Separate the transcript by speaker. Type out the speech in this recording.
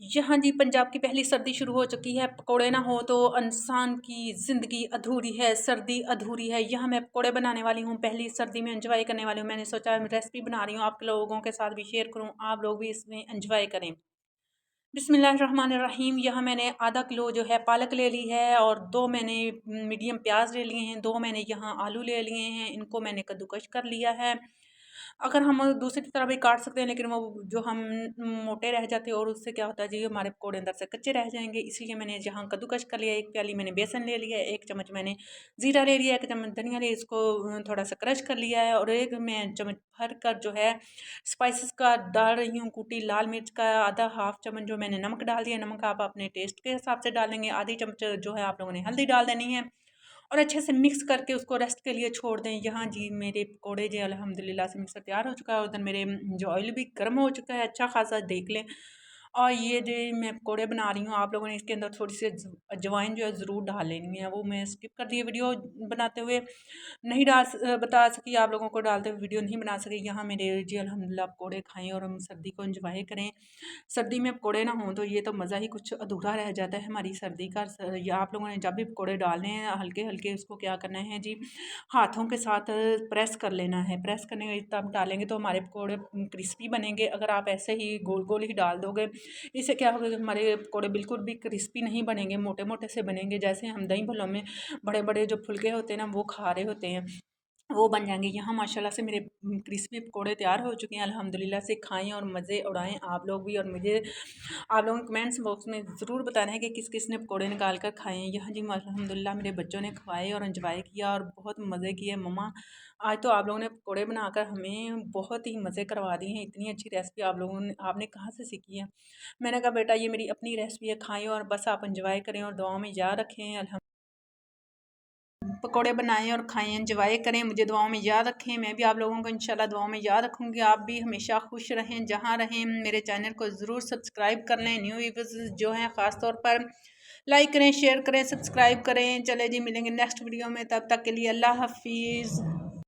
Speaker 1: यहाँ जी पंजाब की पहली सर्दी शुरू हो चुकी है। पकोड़े ना हो तो इंसान की ज़िंदगी अधूरी है, सर्दी अधूरी है। यहाँ मैं पकोड़े बनाने वाली हूँ, पहली सर्दी में एंजॉय करने वाली हूँ। मैंने सोचा रेसिपी बना रही हूँ, आप लोगों के साथ भी शेयर करूँ, आप लोग भी इसमें एंजॉय करें। बिस्मिल्लाहिर्रहमानिर्रहीम। यहाँ मैंने आधा किलो जो है पालक ले ली है और 2 मैंने मीडियम प्याज ले लिए हैं, 2 मैंने यहाँ आलू ले लिए हैं, इनको मैंने कद्दूकश कर लिया है। अगर हम दूसरी तरह भी काट सकते हैं, लेकिन वो जो हम मोटे रह जाते हैं और उससे क्या होता है जी, हमारे पकौड़े अंदर से कच्चे रह जाएंगे। इसलिए मैंने जहाँ कद्दूकश कर लिया, 1 प्याली मैंने बेसन ले लिया है, 1 चम्मच मैंने ज़ीरा ले लिया, 1 चम्मच धनिया लिया, इसको थोड़ा सा क्रश कर लिया है। और 1 मैं चम्मच भर कर जो है स्पाइसेस का डाल रही हूँ, कूटी लाल मिर्च का आधा हाफ चम्मच जो मैंने नमक डाल दिया। नमक आप अपने टेस्ट के हिसाब से डालेंगे। आधी चम्मच जो है आप लोगों ने हल्दी डाल देनी है और अच्छे से मिक्स करके उसको रेस्ट के लिए छोड़ दें। यहाँ जी मेरे पकोड़े जो अल्हम्दुलिल्लाह से मिक्सर तैयार हो चुका है। उधर मेरे जो ऑयल भी गर्म हो चुका है अच्छा खासा, देख लें। और ये जो मैं पकोड़े बना रही हूँ, आप लोगों ने इसके अंदर थोड़ी सी अजवाइन जो है ज़रूर डाल लेनी है। वो मैं स्किप कर दी है वीडियो बनाते हुए, नहीं बता सकी, आप लोगों को डालते हुए वीडियो नहीं बना सकी। यहाँ मेरे जी अल्हम्दुलिल्लाह पकोड़े खाएँ और हम सर्दी को एंजॉय करें। सर्दी में पकोड़े ना हों तो ये तो मज़ा ही कुछ अधूरा रह जाता है हमारी सर्दी का। या आप लोगों ने जब भी पकोड़े डालने हैं हल्के हल्के उसको क्या करना है जी, हाथों के साथ प्रेस कर लेना है। प्रेस करने के तब डालेंगे तो हमारे पकोड़े क्रिस्पी बनेंगे। अगर आप ऐसे ही गोल गोल ही डाल दोगे, इससे क्या होगा कि हमारे पकोड़े बिल्कुल भी क्रिस्पी नहीं बनेंगे, मोटे मोटे से बनेंगे, जैसे हम दही भल्लों में बड़े बड़े जो फुलके होते हैं ना वो खा रहे होते हैं, वो बन जाएँगे। यहाँ माशाल्लाह से मेरे क्रिस्पी पकोड़े तैयार हो चुके हैं। अल्हम्दुलिल्लाह से खाएँ और मज़े उड़ाएँ आप लोग भी। और मुझे आप लोगों को कमेंट्स बॉक्स में ज़रूर बताना है कि किस किस ने पकोड़े निकाल कर खाए हैं। यहाँ जी अल्हम्दुलिल्लाह मेरे बच्चों ने खवाए और एंजॉय किया और बहुत मज़े किए। मम्मा आज तो आप लोगों ने पकोड़े बनाकर हमें बहुत ही मज़े करवा दिए हैं। इतनी अच्छी रेसिपी आप लोगों ने आपने कहाँ से सीखी है? मैंने कहा बेटा ये मेरी अपनी रेसिपी है, खाएँ और बस आप एंजॉय करें और दुआओं में याद रखें। पकोड़े बनाएँ और खाएँ, एंजॉय करें, मुझे दुआओं में याद रखें। मैं भी आप लोगों को इंशाल्लाह दुआओं में याद रखूँगी। आप भी हमेशा खुश रहें, जहाँ रहें। मेरे चैनल को ज़रूर सब्सक्राइब कर लें। न्यू व्यूअर्स जो हैं ख़ास तौर पर लाइक करें, शेयर करें, सब्सक्राइब करें। चले जी मिलेंगे नेक्स्ट वीडियो में, तब तक के लिए अल्लाह हाफ़िज़।